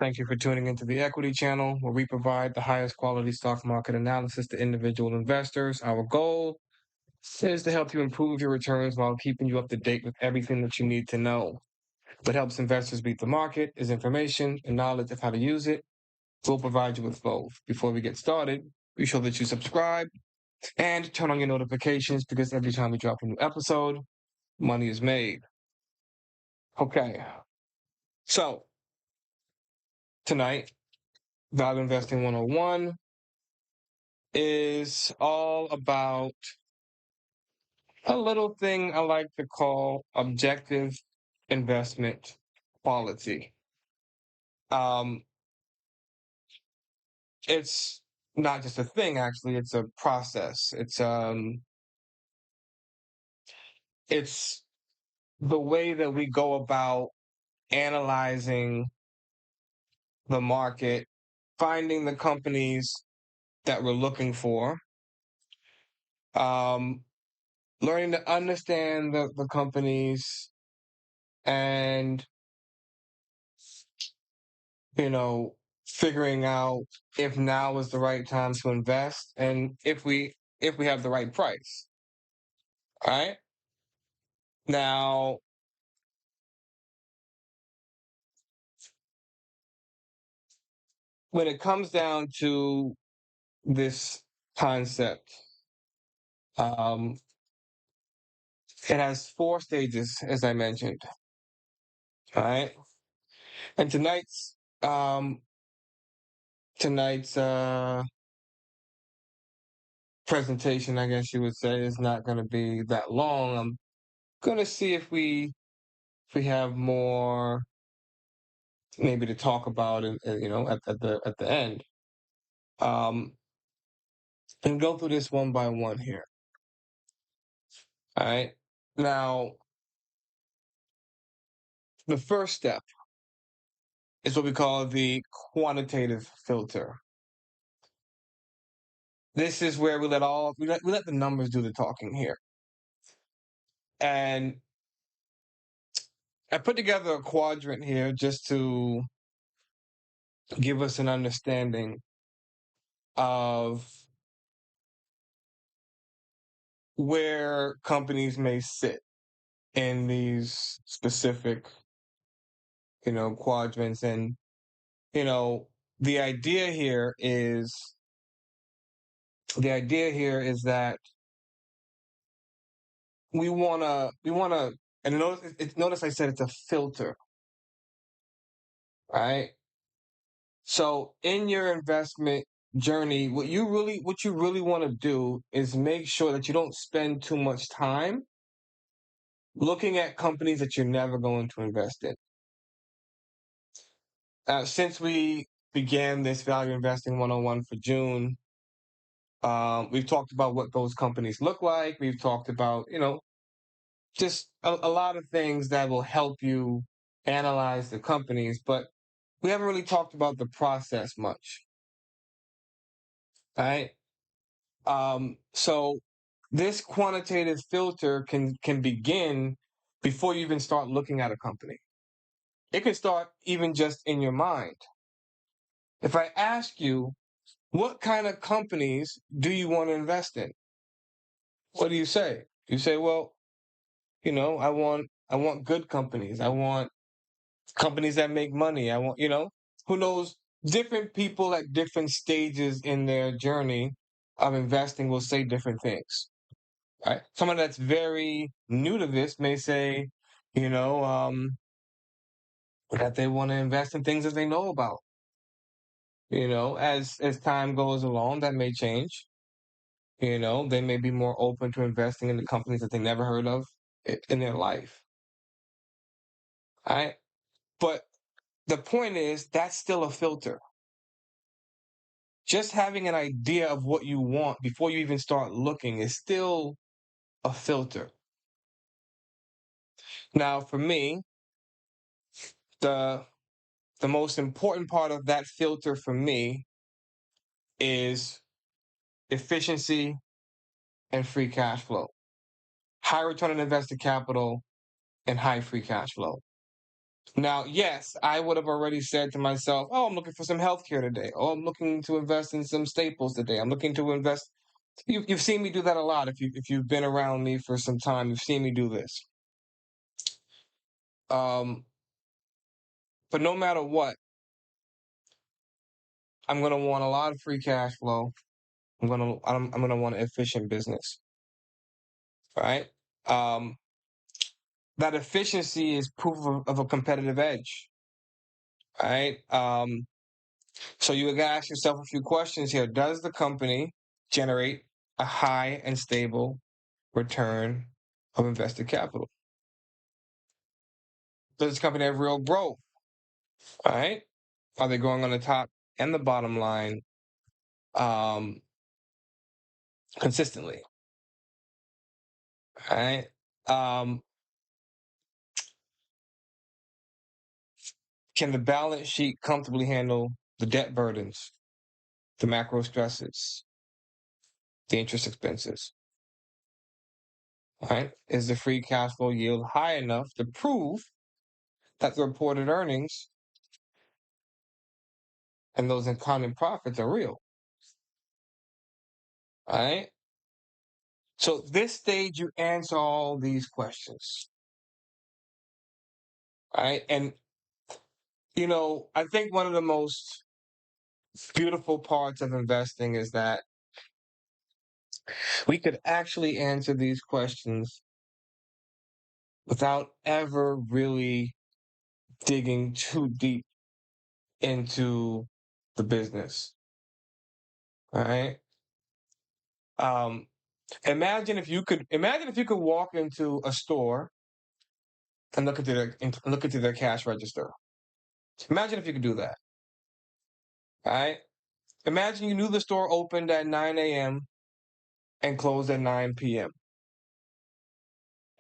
Thank you for tuning into the Equity Channel, where we provide the highest quality stock market analysis to individual investors. Our goal is to help you improve your returns while keeping you up to date with everything that you need to know. What helps investors beat the market is information and knowledge of how to use it. We'll provide you with both. Before we get started, be sure that you subscribe and turn on your notifications because every time we drop a new episode, money is made. Okay, so tonight, Value Investing 101 is all about a little thing I like to call objective investment quality. Um, it's not just a thing, actually, it's a process. It's the way that we go about analyzing the market, finding the companies that we're looking for, um, learning to understand the companies and figuring out if now is the right time to invest and if we have the right price. All right. Now, when it comes down to this concept, um, it has four stages, as I mentioned. All right. And um tonight's presentation, I guess you would say, is not going to be that long. I'm going to see if we have more maybe to talk about at the end, um and go through this one by one here. All right, now the first step is what we call the quantitative filter. This is where we let the numbers do the talking here. And I put together a quadrant here just to give us an understanding of where companies may sit in these specific, quadrants. And, you know, the idea here is that we wanna, and notice I said it's a filter, right? So in your investment journey, what you really want to do is make sure that you don't spend too much time looking at companies that you're never going to invest in. Since we began this Value Investing 101 for June, we've talked about what those companies look like. We've talked about, just a lot of things that will help you analyze the companies, but we haven't really talked about the process much, right? So this quantitative filter can begin before you even start looking at a company. It can start even just in your mind. If I ask you, what kind of companies do you want to invest in? What do you say? You say, well, I want good companies. I want companies that make money. I want, who knows? Different people at different stages in their journey of investing will say different things. Right? Someone that's very new to this may say, you know, um, that they want to invest in things that they know about. As time goes along, that may change. They may be more open to investing in the companies that they never heard of in their life. All right. But the point is, that's still a filter. Just having an idea of what you want before you even start looking is still a filter. Now, for me, the the most important part of that filter for me is efficiency and free cash flow. High return on invested capital and high free cash flow. Now, yes, I would have already said to myself, "Oh, I'm looking for some healthcare today. Oh, I'm looking to invest in some staples today. I'm looking to invest." You've seen me do that a lot. If you've been around me for some time, you've seen me do this. Um, but no matter what, I'm gonna want a lot of free cash flow. I'm gonna want an efficient business, right? Um, that efficiency is proof of a competitive edge, right? So you gotta ask yourself a few questions here. Does the company generate a high and stable return of invested capital? Does this company have real growth? All right. Are they growing on the top and the bottom line um, consistently? All right. Um, can the balance sheet comfortably handle the debt burdens, the macro stresses, the interest expenses? All right. Is the free cash flow yield high enough to prove that the reported earnings and those accounting profits are real? All right. So this stage, you answer all these questions. All right. And, I think one of the most beautiful parts of investing is that we could actually answer these questions without ever really digging too deep into the business. All right. Um, imagine if you could walk into a store and look into their cash register. Imagine if you could do that. All right. Imagine you knew the store opened at 9 a.m. and closed at 9 p.m.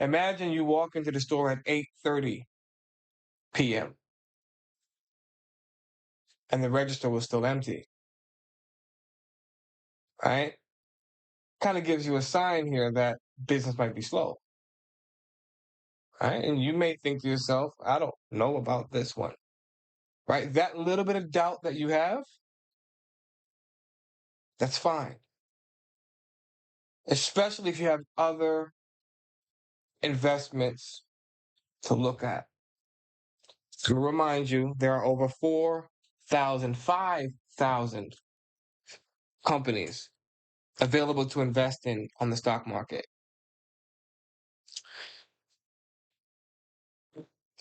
Imagine you walk into the store at 8:30 p.m. and the register was still empty. Right? Kind of gives you a sign here that business might be slow. Right? And you may think to yourself, I don't know about this one. Right? That little bit of doubt that you have, that's fine. Especially if you have other investments to look at. To remind you, there are over 4,000, 5,000 companies available to invest in on the stock market.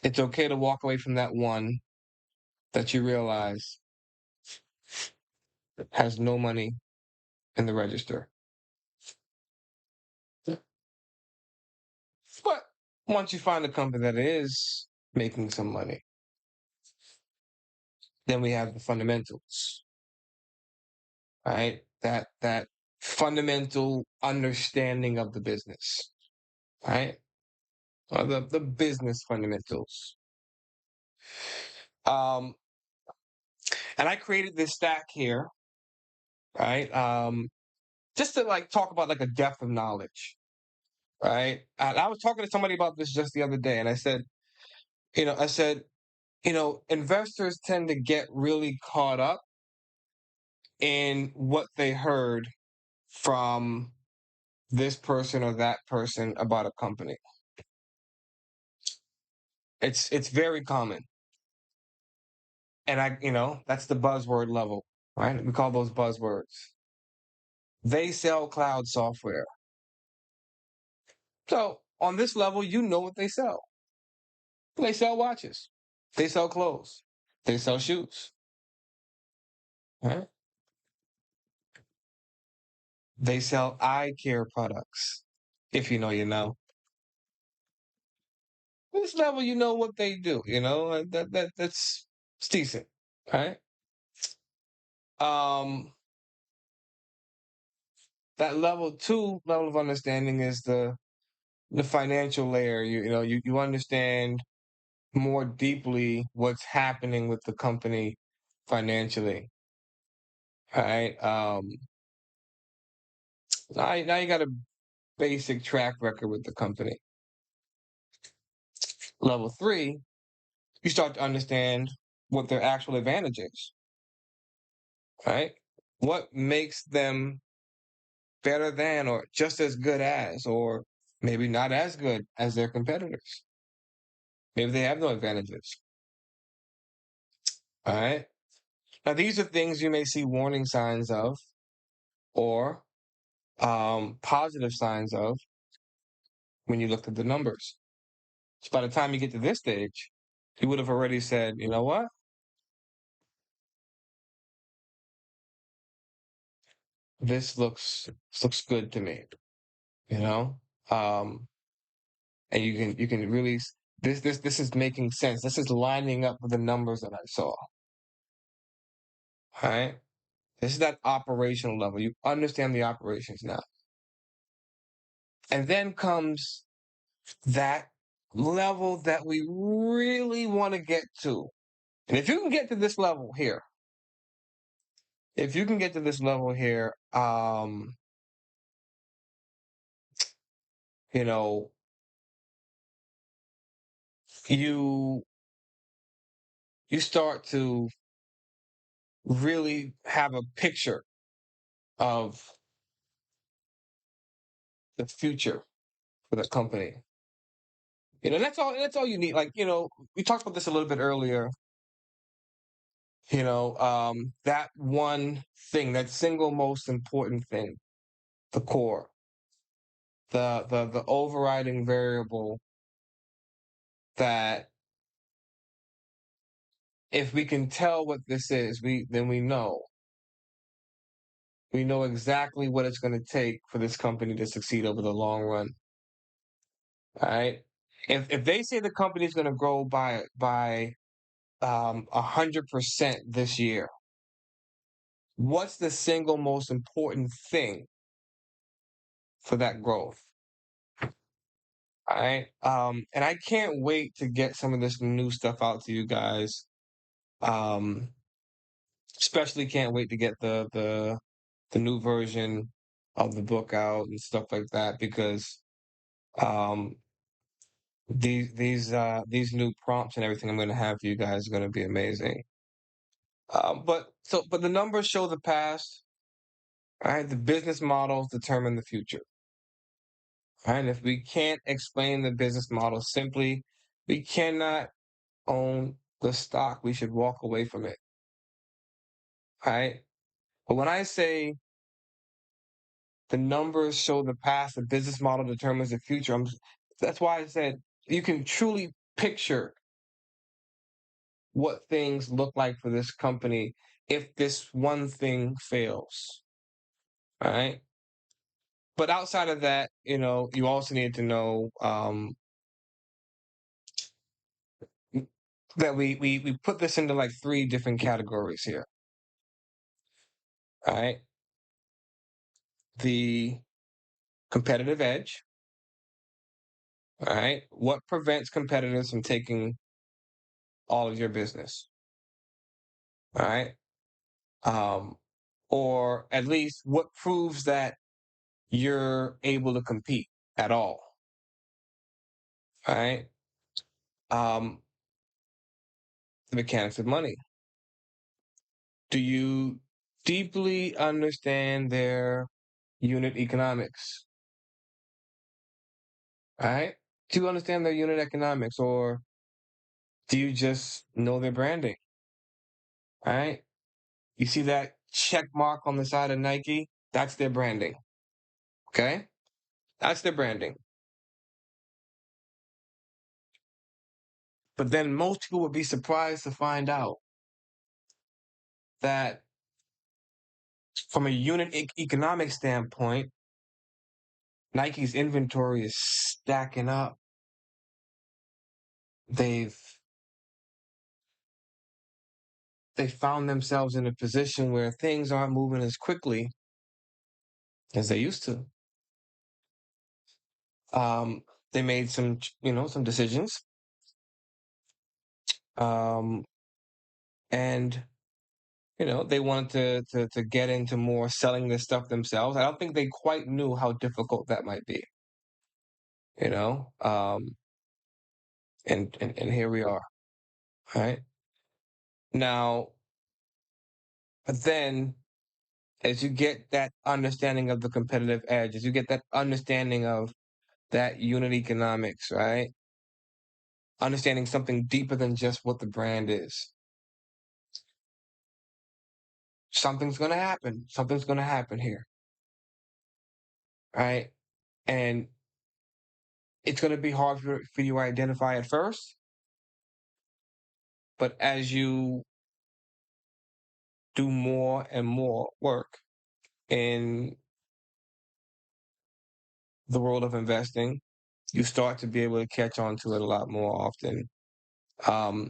It's okay to walk away from that one that you realize has no money in the register. But once you find a company that is making some money, then we have the fundamentals, right? That fundamental understanding of the business, right? Or the business fundamentals. Um, and I created this stack here, right? Just to like talk about like a depth of knowledge, right? And I was talking to somebody about this just the other day, and I said, investors tend to get really caught up in what they heard from this person or that person about a company. It's very common, and that's the buzzword level, right? We call those buzzwords. They sell cloud software. So on this level, you know what they sell. They sell watches. They sell clothes. They sell shoes. Right? They sell eye care products. If you know, you know. This level, you know what they do. That's it's decent, right? Um, that level 2 of understanding is the financial layer. You understand more deeply what's happening with the company financially, right? Now you got a basic track record with the company. Level 3 you start to understand what their actual advantage is, right? What makes them better than or just as good as or maybe not as good as their competitors. Maybe they have no advantages. All right. Now, these are things you may see warning signs of or positive signs of when you look at the numbers. So by the time you get to this stage, you would have already said, you know what? This looks good to me, you know? Um, and you can really this is making sense. This is lining up with the numbers that I saw. All right. This is that operational level. You understand the operations now. And then comes that level that we really want to get to. And if you can get to this level here, if you can get to this level here, you know, you you start to really have a picture of the future for the company. That's all you need. Like, we talked about this a little bit earlier. That one thing, that single most important thing, the core, the overriding variable that if we can tell what this is, then we know exactly what it's going to take for this company to succeed over the long run. All right. If they say the company is going to grow by 100% this year, what's the single most important thing for that growth? All right. And I can't wait to get some of this new stuff out to you guys. Um, especially can't wait to get the new version of the book out and stuff like that because um these new prompts and everything I'm going to have for you guys are going to be amazing. But the numbers show the past. All right, the business models determine the future. All right, if we can't explain the business model simply, we cannot own the stock. We should walk away from it. All right, but when I say the numbers show the past, the business model determines the future. That's why I said you can truly picture what things look like for this company if this one thing fails. All right. But outside of that, you also need to know that we put this into like three different categories here. All right. The competitive edge. All right. What prevents competitors from taking all of your business? All right. Um, or at least what proves that you're able to compete at all. All right. Um, the mechanics of money. Do you deeply understand their unit economics? All right. Do you understand their unit economics or do you just know their branding? All right. You see that check mark on the side of Nike? That's their branding. Okay. That's their branding. But then most people would be surprised to find out that from a unit economic standpoint, Nike's inventory is stacking up. They've they found themselves in a position where things aren't moving as quickly as they used to. Um, they made some decisions, um, and they wanted to get into more selling this stuff themselves. I don't think they quite knew how difficult that might be. You know, and here we are. right? Now, but then as you get that understanding of the competitive edge, as you get that understanding of that unit economics, right? Understanding something deeper than just what the brand is. Something's going to happen. Something's going to happen here, right? And it's going to be hard for you to identify at first, but as you do more and more work in the world of investing, you start to be able to catch on to it a lot more often. Um,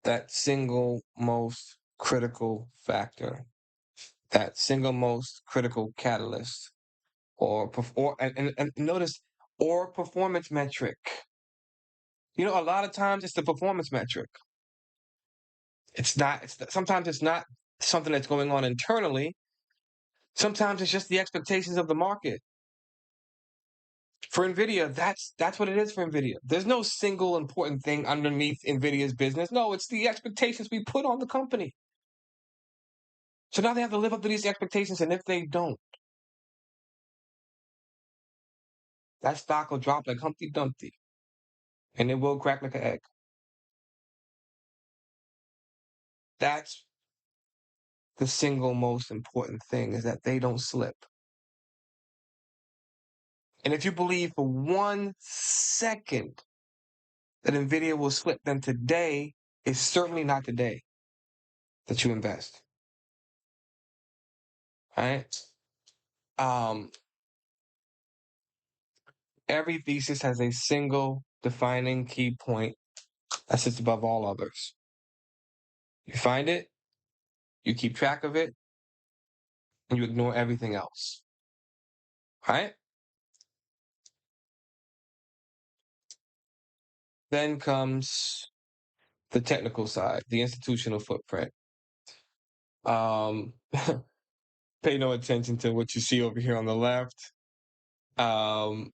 that single most critical factor, that single most critical catalyst, and notice, or performance metric. You know, a lot of times it's the performance metric. Sometimes it's not something that's going on internally. Sometimes it's just the expectations of the market. For Nvidia, that's what it is for Nvidia. There's no single important thing underneath Nvidia's business. No, it's the expectations we put on the company. So now they have to live up to these expectations, and if they don't, that stock will drop like Humpty Dumpty, and it will crack like an egg. That's the single most important thing, is that they don't slip. And if you believe for 1 second that Nvidia will slip, then today is certainly not the day that you invest. Right? Um, every thesis has a single defining key point that sits above all others. You find it, you keep track of it, and you ignore everything else. Right? Then comes the technical side, the institutional footprint. Um, pay no attention to what you see over here on the left. Um,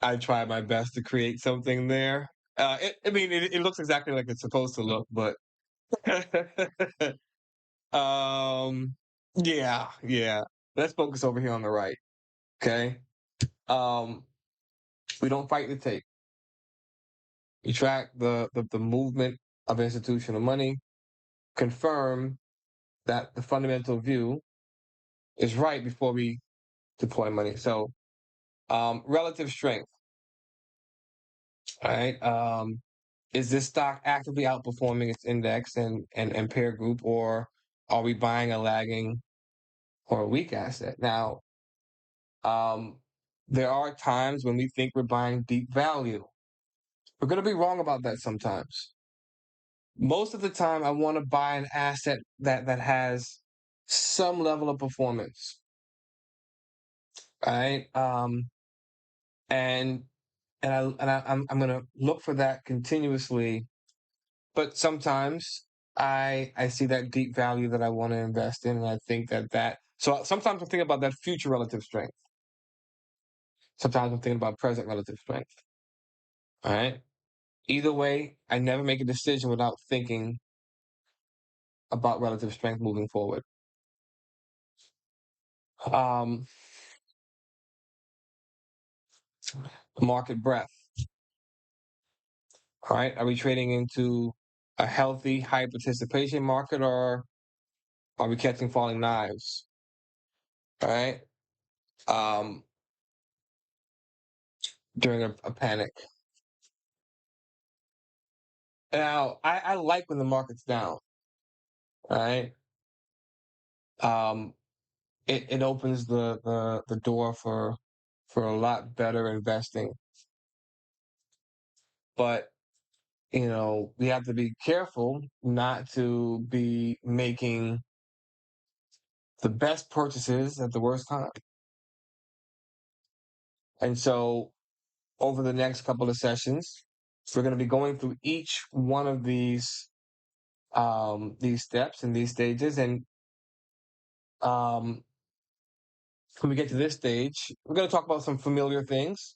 I try my best to create something there. It looks exactly like it's supposed to look, but um, yeah. Let's focus over here on the right. Okay. Um, we don't fight the tape. We track the movement of institutional money, confirm that the fundamental view is right before we deploy money. So, relative strength. All right. Is this stock actively outperforming its index and peer group, or are we buying a lagging or a weak asset? Now, um, there are times when we think we're buying deep value. We're going to be wrong about that sometimes. Most of the time, I want to buy an asset that has some level of performance, right? And I'm going to look for that continuously. But sometimes I see that deep value that I want to invest in, and I think that. So sometimes I'm thinking about that future relative strength. Sometimes I'm thinking about present relative strength. All right. Either way, I never make a decision without thinking about relative strength moving forward. Um, market breadth. All right. Are we trading into a healthy, high participation market, or are we catching falling knives? All right. Um, during a panic. Now, I like when the market's down. All right. Um, it opens the door for a lot better investing. But we have to be careful not to be making the best purchases at the worst time. And so over the next couple of sessions, we're going to be going through each one of these steps and these stages. And um, when we get to this stage, we're going to talk about some familiar things.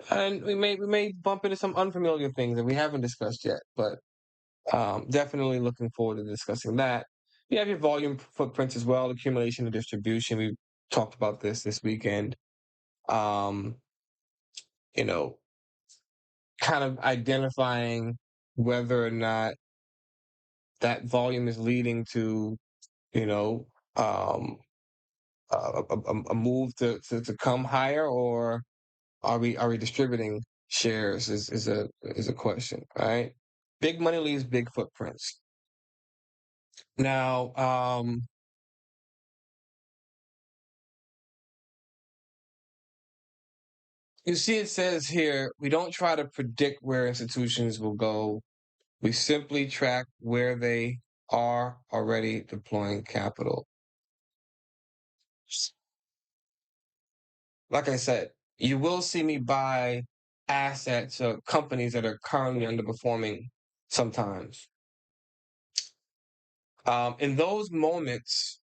And we may bump into some unfamiliar things that we haven't discussed yet, but definitely looking forward to discussing that. You have your volume footprints as well, accumulation and distribution. We talked about this weekend. Um, you know, kind of identifying whether or not that volume is leading to, you know, um, a move to come higher, or are we distributing shares is a question, right? Big money leaves big footprints. Now, you see, it says here, we don't try to predict where institutions will go. We simply track where they are already deploying capital. Like I said, you will see me buy assets or companies that are currently underperforming sometimes. In those moments,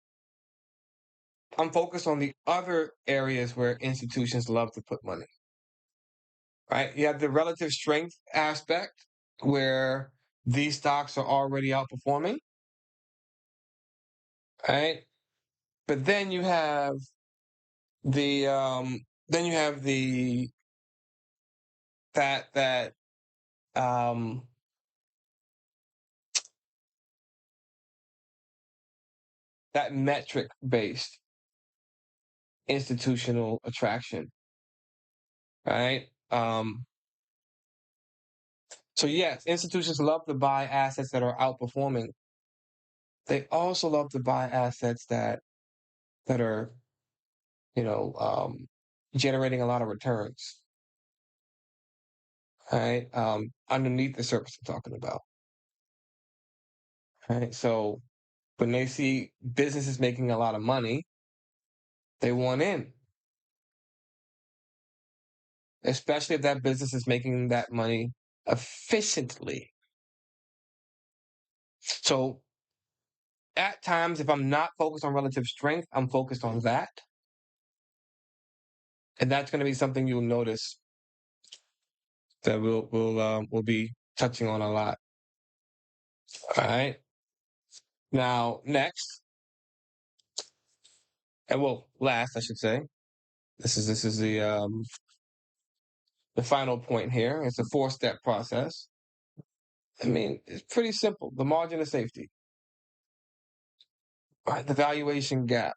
I'm focused on the other areas where institutions love to put money, right? You have the relative strength aspect where these stocks are already outperforming, right? But then you have the that um that metric based institutional attraction, right? So yes, institutions love to buy assets that are outperforming. They also love to buy assets that are, you know, generating a lot of returns, right? Underneath the surface I'm talking about, right? So when they see businesses making a lot of money, they want in, especially if that business is making that money efficiently. So at times, if I'm not focused on relative strength, I'm focused on that. And that's going to be something you'll notice that we'll be touching on a lot. All right. Now, next, and well, last, I should say, this is the final point here. It's a four-step process. I mean, it's pretty simple. The margin of safety, right? The valuation gap.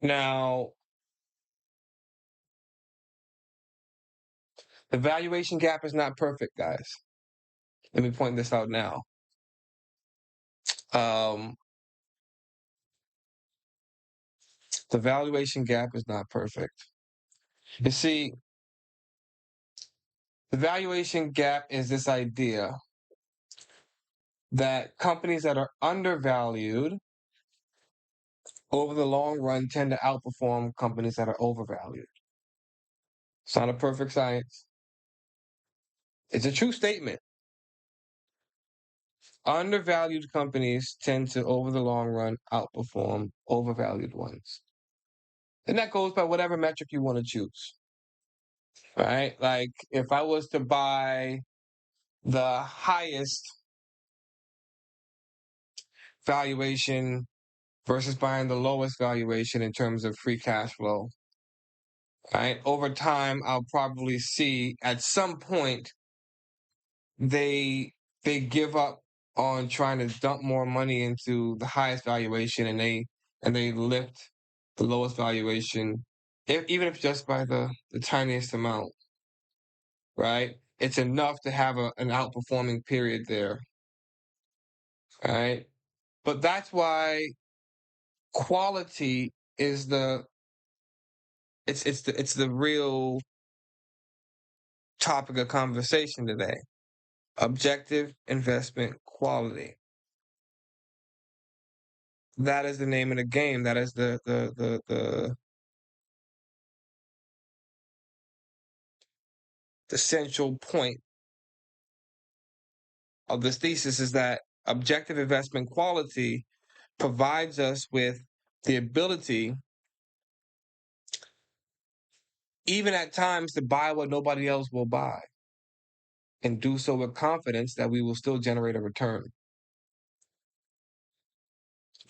Now, the valuation gap is not perfect, guys. Let me point this out now. Um, the valuation gap is not perfect. You see, the valuation gap is this idea that companies that are undervalued over the long run tend to outperform companies that are overvalued. It's not a perfect science. It's a true statement. Undervalued companies tend to, over the long run, outperform overvalued ones. And that goes by whatever metric you want to choose, right? Like if I was to buy the highest valuation versus buying the lowest valuation in terms of free cash flow, right? Over time, I'll probably see at some point they they give up on trying to dump more money into the highest valuation, and they lift the lowest valuation, even if just by the tiniest amount, right? It's enough to have an outperforming period there, right? But that's why quality is the real topic of conversation today. Objective investment quality. That is the name of the game. That is the central point of this thesis, is that objective investment quality provides us with the ability even at times to buy what nobody else will buy, and do so with confidence that we will still generate a return.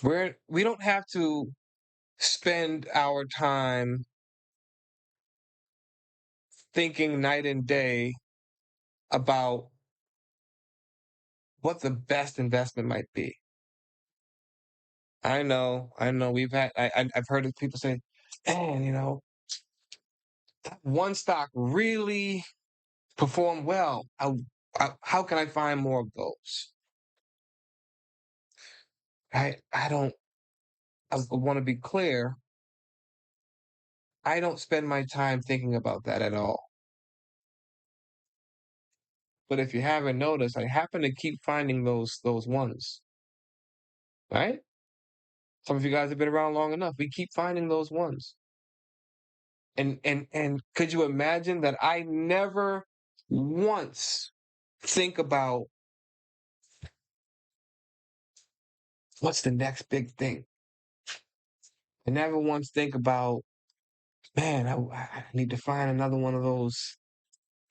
We don't have to spend our time thinking night and day about what the best investment might be. I know. I've heard of people say, "Man, that one stock really performed well. How can I find more of those?" I don't. I want to be clear. I don't spend my time thinking about that at all. But if you haven't noticed, I happen to keep finding those ones, right? Some of you guys have been around long enough. We keep finding those ones. And could you imagine that I never once think about what's the next big thing? I never once think about, man, I need to find another one of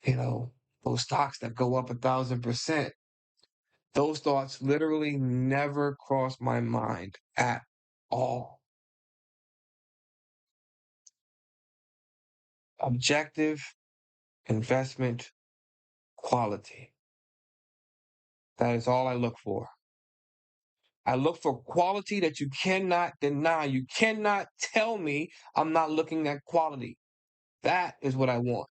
you know, those stocks that go up 1,000%. Those thoughts literally never cross my mind at all. Objective investment quality. That is all I look for. I look for quality that you cannot deny. You cannot tell me I'm not looking at quality. That is what I want.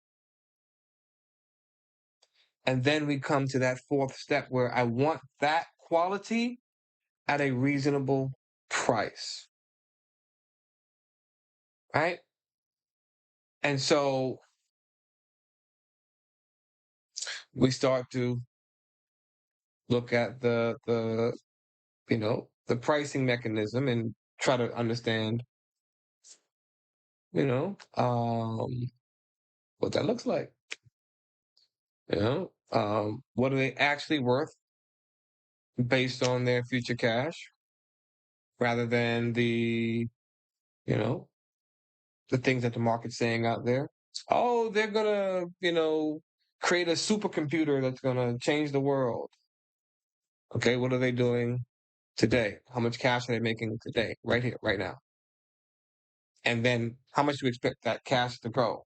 And then we come to that fourth step where I want that quality at a reasonable price. Right? And so we start to look at the pricing mechanism and try to understand, you know, what that looks like. What are they actually worth based on their future cash rather than you know, the things that the market's saying out there. Oh, they're gonna, create a supercomputer that's gonna change the world. Okay, what are they doing today? How much cash are they making today, right here, right now? And then how much do you expect that cash to grow?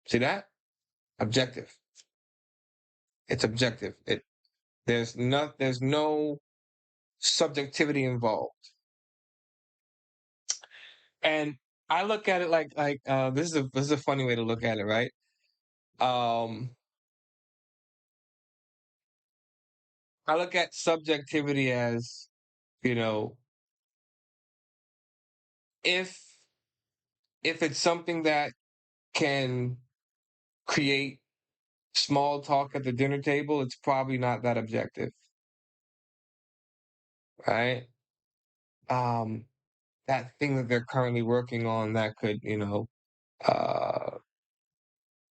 See that? Objective. It's objective. There's no subjectivity involved. And I look at it like this is a funny way to look at it, right? Um I look at subjectivity as, you know, if it's something that can create small talk at the dinner table, it's probably not that objective, right? Um, that thing that they're currently working on that could, uh,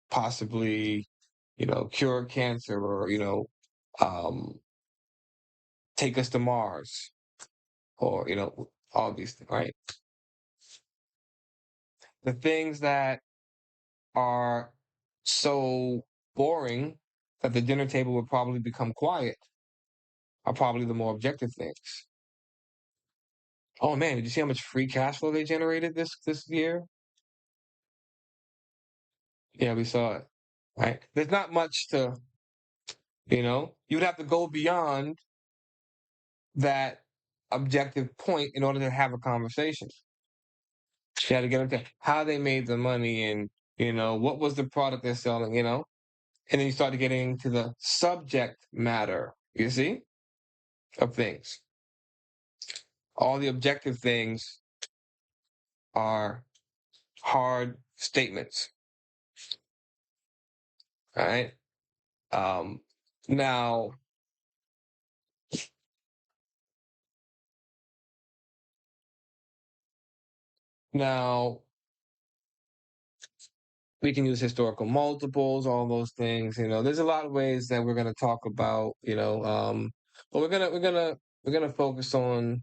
possibly, cure cancer or, um, take us to Mars or, all these things, right? The things that are so boring that the dinner table would probably become quiet are probably the more objective things. Oh man, did you see how much free cash flow they generated this year? Yeah, we saw it. Right? There's not much to, you'd have to go beyond that objective point in order to have a conversation. You had to get into how they made the money and, what was the product they're selling, and then you started getting into the subject matter, you see, of things. All the objective things are hard statements. All right. Um, now, now we can use historical multiples, all those things. There's a lot of ways that we're going to talk about. But we're gonna focus on,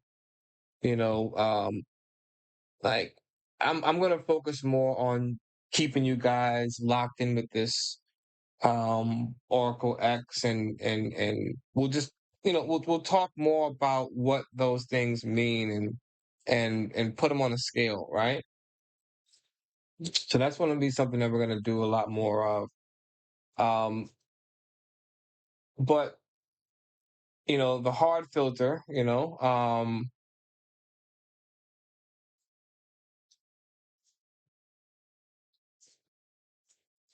you know, um, like I'm gonna focus more on keeping you guys locked in with this Oracle X, and we'll just we'll talk more about what those things mean and put them on a scale, right? So that's going to be something that we're going to do a lot more of. Um, but the hard filter,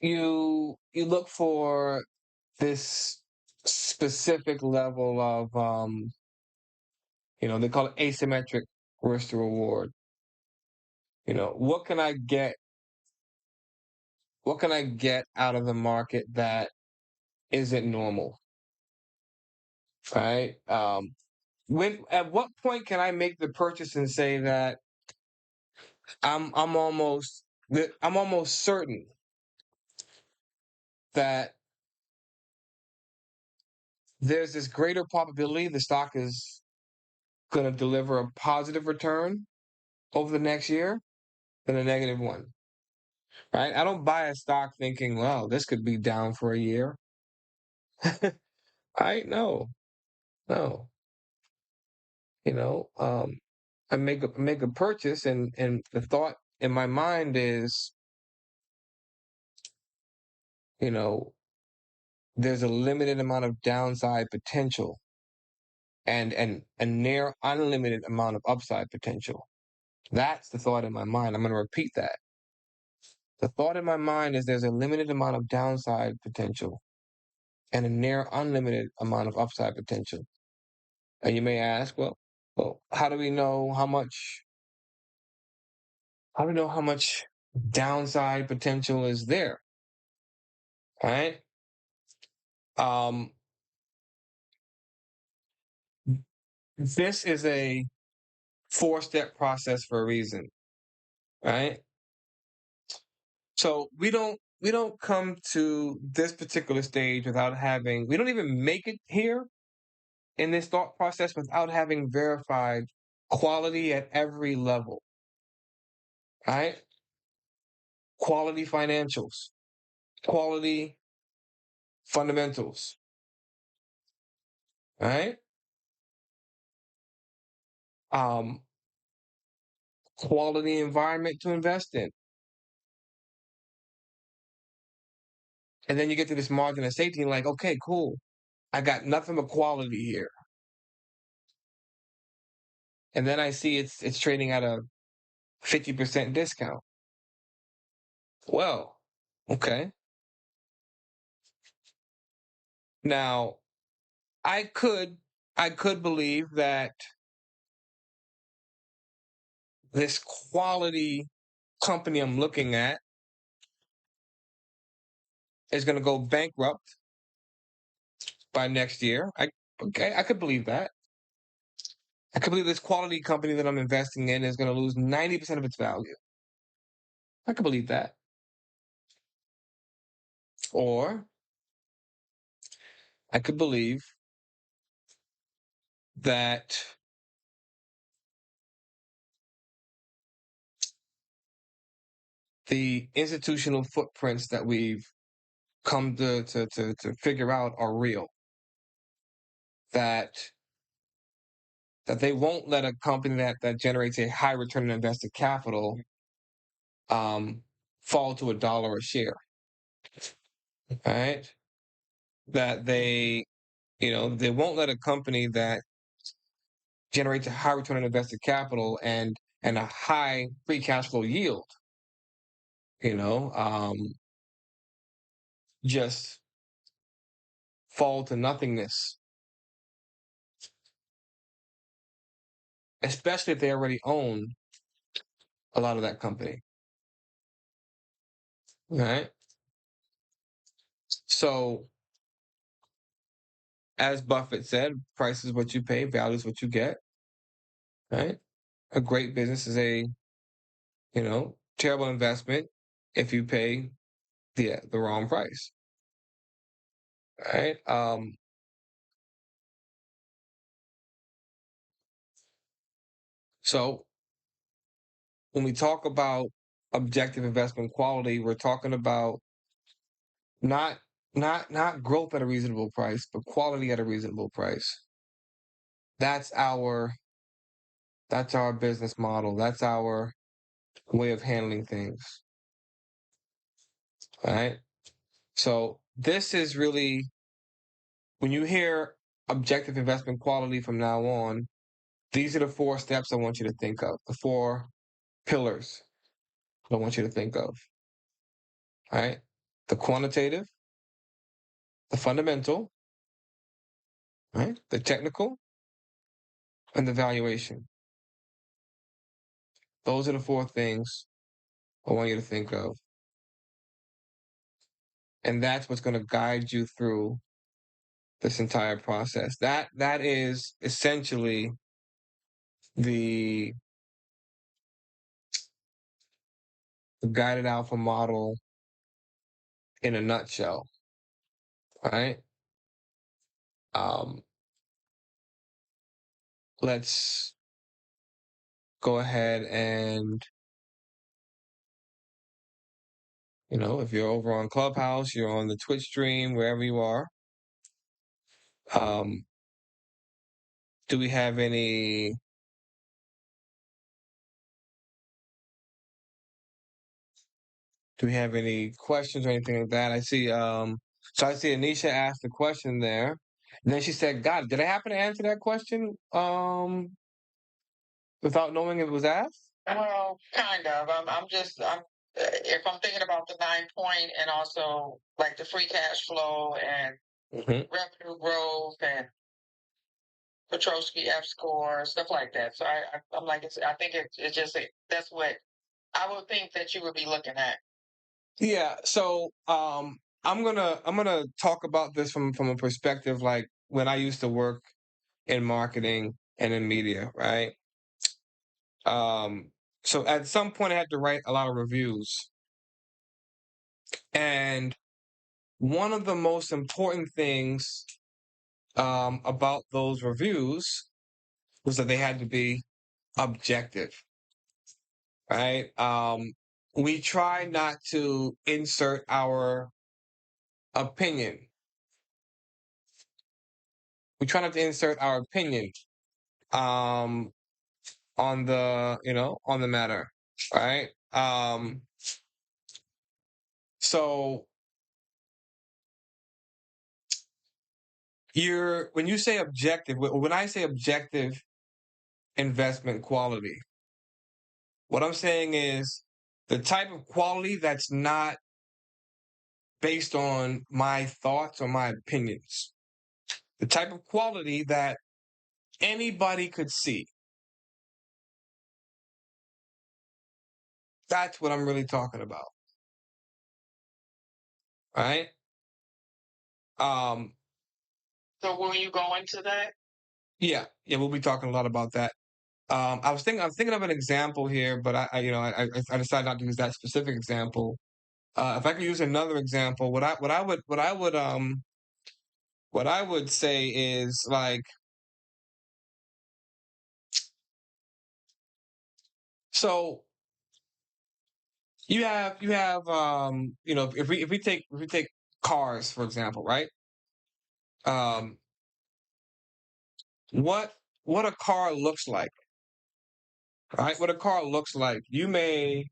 you look for this specific level of they call it asymmetric risk to reward. What can I get? What can I get out of the market that isn't normal, right? When at what point can I make the purchase and say that I'm almost certain that there's this greater probability the stock is going to deliver a positive return over the next year than a negative one, right? I don't buy a stock thinking, well, this could be down for a year. I no, no, you know, um, I make a purchase, and the thought in my mind is, you know, there's a limited amount of downside potential and a near unlimited amount of upside potential. That's the thought in my mind. I'm going to repeat that. The thought in my mind is there's a limited amount of downside potential and a near unlimited amount of upside potential. And you may ask, well, how do we know how much? How do we know how much downside potential is there? Right? Um, this is a four-step process for a reason, right? So we don't come to this particular stage without having we don't even make it here in this thought process without having verified quality at every level, right? Quality financials, quality fundamentals, right? Um, Quality environment to invest in. And then you get to this margin of safety, and like, okay, cool. I got nothing but quality here. And then I see it's trading at a 50% discount. Well, okay. Now, I could I could believe that this quality company I'm looking at is going to go bankrupt by next year. I could believe that. I could believe this quality company that I'm investing in is going to lose 90% of its value. I could believe that. Or I could believe that the institutional footprints that we've come to figure out are real. That they won't let a company that generates a high return on invested capital um, fall to $1 a share, right? That they won't let a company that generates a high return on invested capital and a high free cash flow yield, you know, um, just fall to nothingness, especially if they already own a lot of that company, right? So, as Buffett said, price is what you pay, value is what you get, right? A great business is a terrible investment if you pay the wrong price, right? So when we talk about objective investment quality, we're talking about not not growth at a reasonable price, but quality at a reasonable price. That's our business model. That's our way of handling things. All right. So this is really when you hear objective investment quality from now on, these are the 4 steps I want you to think of, the 4 pillars I want you to think of. All right. The quantitative, the fundamental, right? The technical, and the valuation. Those are the 4 things I want you to think of. And that's what's going to guide you through this entire process. That is essentially the guided alpha model in a nutshell. Right? Um, let's go ahead and if you're over on Clubhouse, you're on the Twitch stream, wherever you are. Um, do we have any questions or anything like that? I see so I see Anisha asked a question there. And then she said, God, did I happen to answer that question without knowing it was asked? Well, kind of. I'm if I'm thinking about the 9 point and also like the free cash flow and revenue growth and Petrosky F score, stuff like that. So I'm like, I think it's just that's what I would think that you would be looking at. Yeah. So I'm gonna talk about this from a perspective like when I used to work in marketing and in media, right? So at some point I had to write a lot of reviews. And one of the most important things about those reviews was that they had to be objective, right? We try not to insert our opinion. We try not to insert our opinion um, on the matter, right? So when you say objective, when I say objective investment quality, what I'm saying is the type of quality that's not based on my thoughts or my opinions. The type of quality that anybody could see. That's what I'm really talking about. Right? So will you go into that? Yeah, we'll be talking a lot about that. I was thinking of an example here, but I decided not to use that specific example. If I could use another example, what I would say is like, so you have if we take cars for example, right? Um, what a car looks like, right? What a car looks like. You may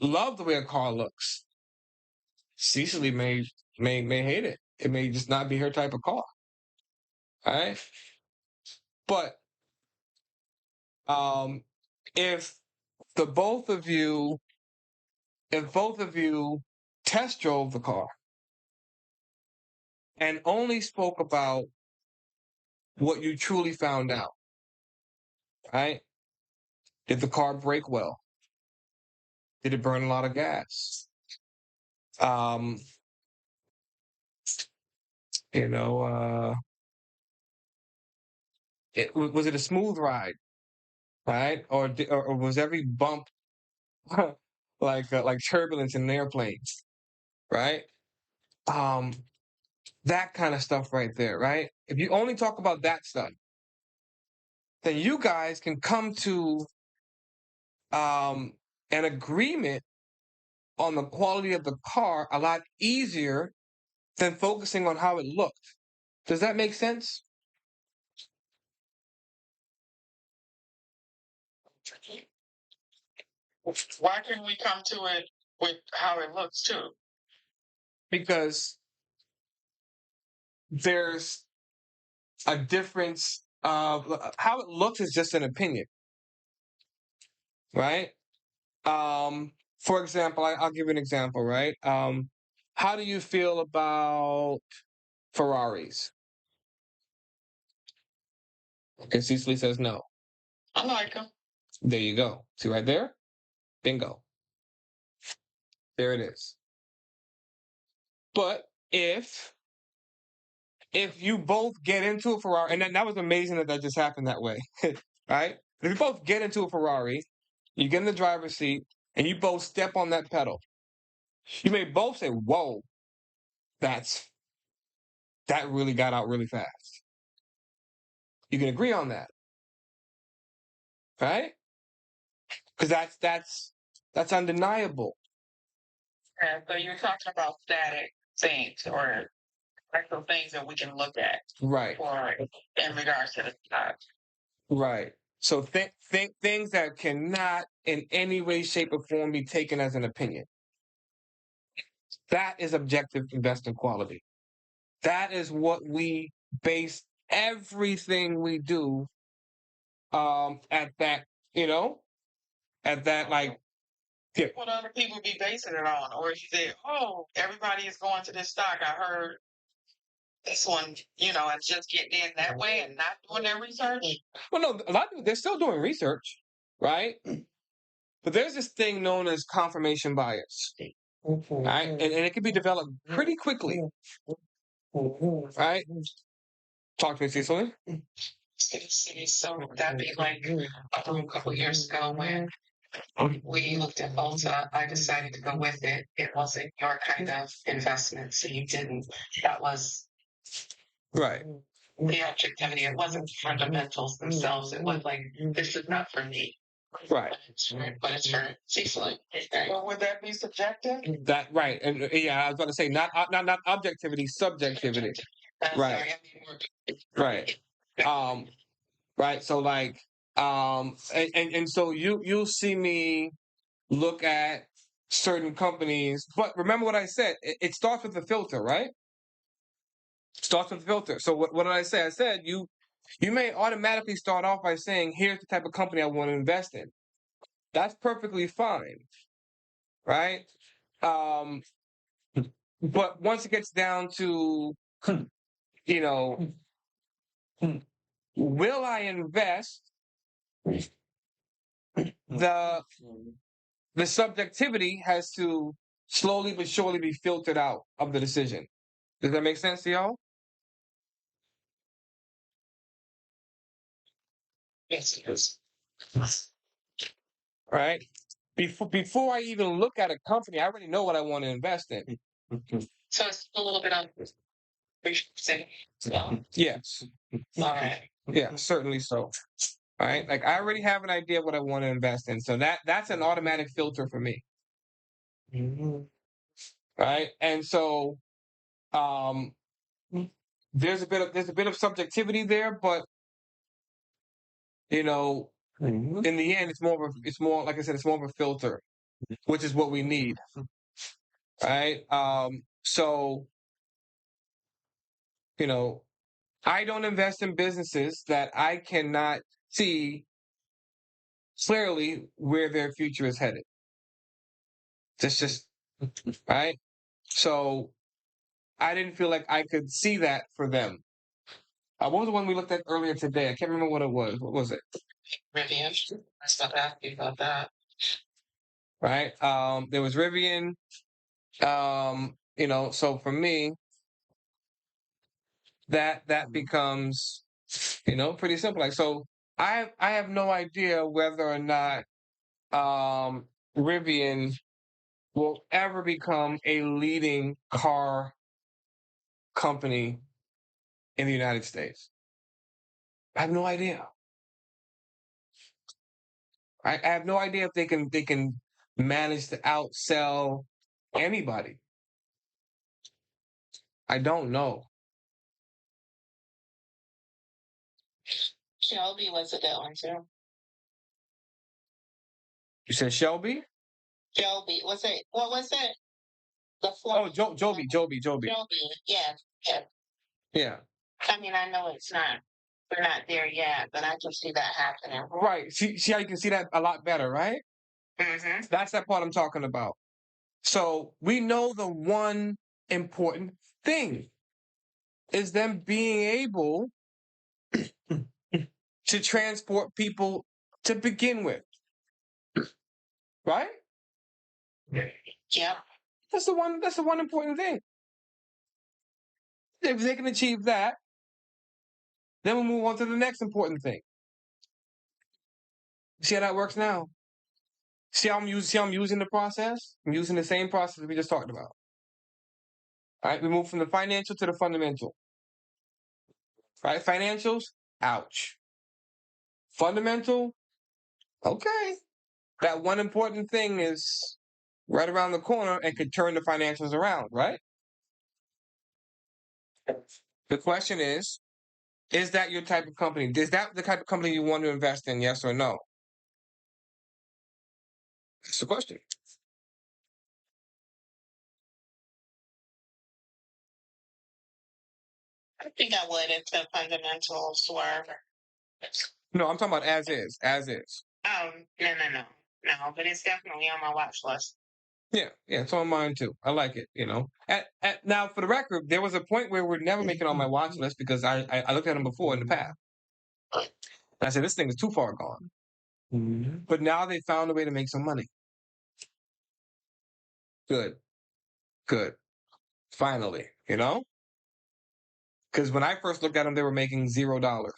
love the way a car looks. Cecily may hate it. It may just not be her type of car. All right. But if the both of you test drove the car and only spoke about what you truly found out, right? Did the car brake well? Did it burn a lot of gas? Um, you know, was it a smooth ride, right? Or was every bump like turbulence in an airplane, right? Um, that kind of stuff right there, right? If you only talk about that stuff, then you guys can come to an agreement on the quality of the car a lot easier than focusing on how it looked. Does that make sense? Why can't we come to it with how it looks too? Because there's a difference of how it looks is just an opinion, right? For example, I'll give you an example, right? How do you feel about Ferraris? Okay, Cecily says no. I like them. There you go. See right there? Bingo. There it is. But if you both get into a Ferrari, and that was amazing that just happened that way, right? If you both get into a Ferrari, you get in the driver's seat, and you both step on that pedal, you may both say, "Whoa, that really got out really fast." You can agree on that, right? Because that's undeniable. And so you're talking about static things or actual things that we can look at, right? For in regards to the style. Right. So think things that cannot in any way, shape, or form be taken as an opinion. That is objective investment quality. That is what we base everything we do at that, at that like yeah. What other people be basing it on? Or you say, oh, everybody is going to this stock. I heard this one, and just getting in that way and not doing their research. Well, no, a lot of people, they're still doing research, right? But there's this thing known as confirmation bias, right? And it can be developed pretty quickly, right? Talk to me, Cecily. So that'd be like a couple years ago when we looked at Volta. I decided to go with it. It wasn't your kind of investment, so you didn't. That was right. The objectivity. It wasn't fundamentals themselves. It was like, this is not for me. Right. But it's for Cecily. Well, would that be subjective? That right, and yeah, I was about to say not objectivity, subjectivity. Right. Right. Right. So like, and so you'll see me look at certain companies, but remember what I said. It starts with the filter, right? Starts with the filter. So what did I say? I said you may automatically start off by saying, here's the type of company I want to invest in. That's perfectly fine, right? But once it gets down to, you know, will I invest? The subjectivity has to slowly but surely be filtered out of the decision. Does that make sense to y'all? Yes, it is. Right? Before I even look at a company, I already know what I want to invest in. So it's a little bit on. Yes. All right. Yeah, certainly so. All right. Like I already have an idea what I want to invest in. So that's an automatic filter for me. Right. And so there's a bit of subjectivity there, but in the end it's more like I said, it's more of a filter, which is what we need. Right. So I don't invest in businesses that I cannot see clearly where their future is headed. That's just right. So I didn't feel like I could see that for them. What was the one we looked at earlier today? I can't remember what it was. What was it? Rivian. I stopped asking about that. Right. There was Rivian. So for me, that becomes, pretty simple. Like so I have no idea whether or not Rivian will ever become a leading car company in the United States. I have no idea. I have no idea if they can manage to outsell anybody. I don't know. Shelby was a good one too. You said Shelby? Shelby. Was it? What was it? The Oh, flow. Joby. Joby. Yes. Yes. Yeah. I mean, I know it's not. We're not there yet, but I can see that happening. Right. See how you can see that a lot better, right? Mm-hmm. That's that part I'm talking about. So we know the one important thing is them being able to transport people to begin with. Right? Yep. That's the one important thing. If they can achieve that, then we'll move on to the next important thing. See how that works now? See how I'm using the process? I'm using the same process we just talked about. All right, we move from the financial to the fundamental. Right? Financials, ouch. Fundamental, okay. That one important thing is right around the corner and could turn the financials around, right? The question is that your type of company? Is that the type of company you want to invest in, yes or no? That's the question. I think I would if the fundamentals were. No, I'm talking about as is. No, but it's definitely on my watch list. Yeah, it's on mine too. I like it, Now, for the record, there was a point where we're never making on my watch list because I looked at them before in the past. And I said, this thing is too far gone. But now they found a way to make some money. Good. Finally, Because when I first looked at them, they were making $0.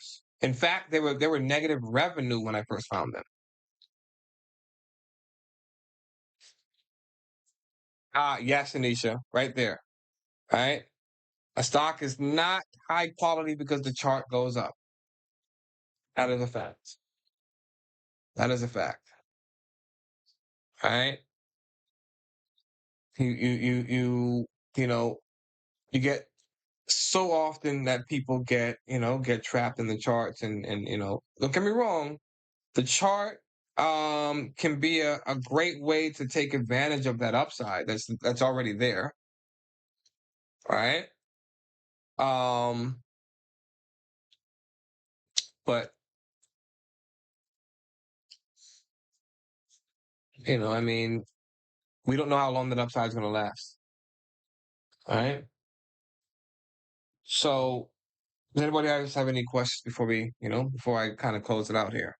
In fact, they were negative revenue when I first found them. Yes, Anisha, right there. Right? A stock is not high quality because the chart goes up. That is a fact. Right? You know, you get so often that people get trapped in the charts and don't get me wrong, the chart can be a great way to take advantage of that upside that's already there. Right? But I mean, we don't know how long that upside is going to last. All right. So, does anybody else have any questions before I kind of close it out here?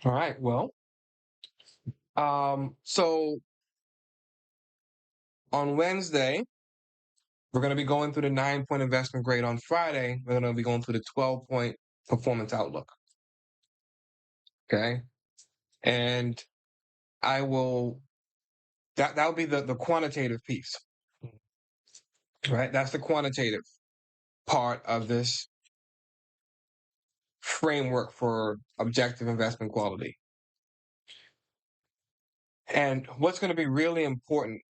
All right. Well, so on Wednesday, we're going to be going through the 9-point investment grade. On Friday, we're going to be going through the 12-point performance outlook. Okay. And I will, that'll be the quantitative piece, right? That's the quantitative part of this framework for objective investment quality. And what's going to be really important,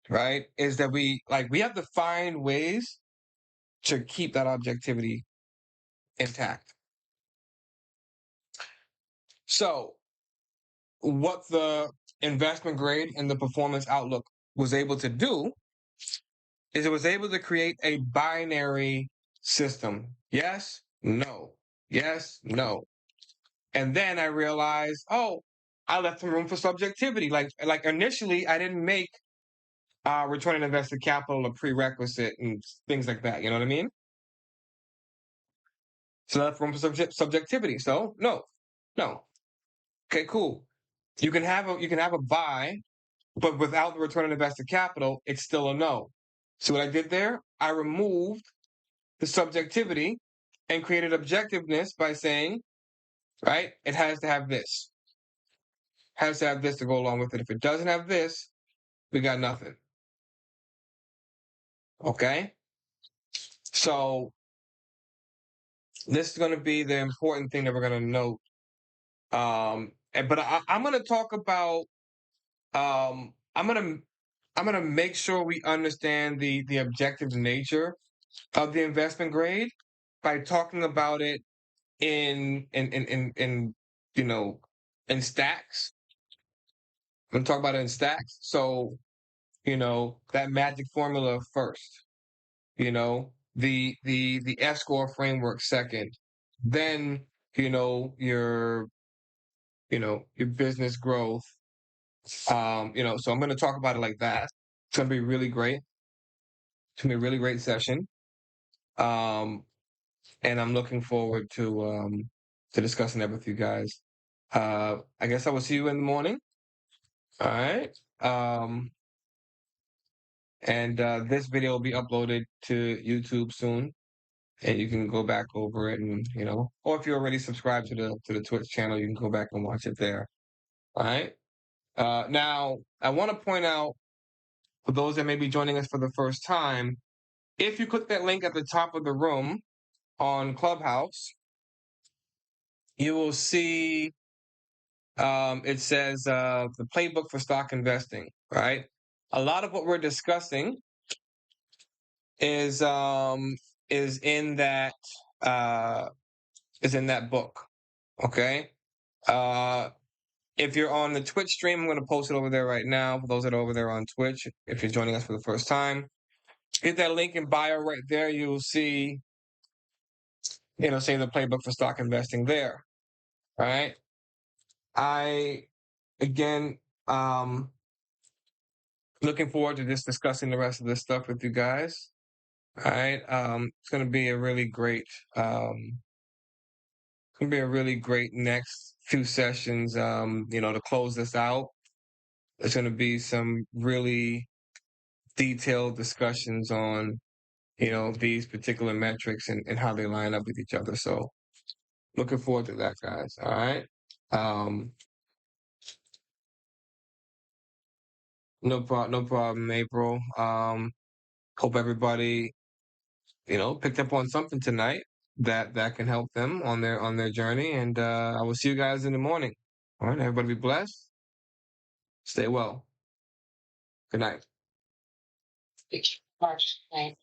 right, is that we have to find ways to keep that objectivity intact. So, what the investment grade and the performance outlook was able to do is it was able to create a binary system. Yes, no. Yes, no. And then I realized, I left some room for subjectivity. Like initially I didn't make return on invested capital a prerequisite and things like that. You know what I mean? So that's from subjectivity. So no. Okay, cool. You can have a buy, but without the return on invested capital, it's still a no. See what I did there? I removed the subjectivity and created objectiveness by saying, right, it has to have this. Has to have this to go along with it. If it doesn't have this, we got nothing. Okay? So this is going to be the important thing that we're going to note. But I'm going to talk about. I'm gonna make sure we understand the objective nature of the investment grade by talking about it in you know in stacks. I'm gonna talk about it in stacks. So that magic formula first. The F score framework second. Then your your business growth. So I'm going to talk about it like that. It's going to be really great. It's going to be a really great session. And I'm looking forward to discussing that with you guys. I guess I will see you in the morning. All right. And this video will be uploaded to YouTube soon, and you can go back over it, and or if you're already subscribed to the Twitch channel, you can go back and watch it there. All right. Now I want to point out for those that may be joining us for the first time, if you click that link at the top of the room on Clubhouse, you will see it says the playbook for stock investing, right? A lot of what we're discussing is in that book. Okay. If you're on the Twitch stream, I'm going to post it over there right now for those that are over there on Twitch. If you're joining us for the first time, hit that link in bio right there. You'll see, say the playbook for stock investing there. All right. Again, looking forward to just discussing the rest of this stuff with you guys. All right. It's going to be a really great, next few sessions. To close this out, there's going to be some really detailed discussions on, these particular metrics and how they line up with each other. So looking forward to that, guys. All right. No problem, April. Hope everybody, picked up on something tonight that can help them on their journey. And I will see you guys in the morning. All right, everybody be blessed. Stay well. Good night. March 9th.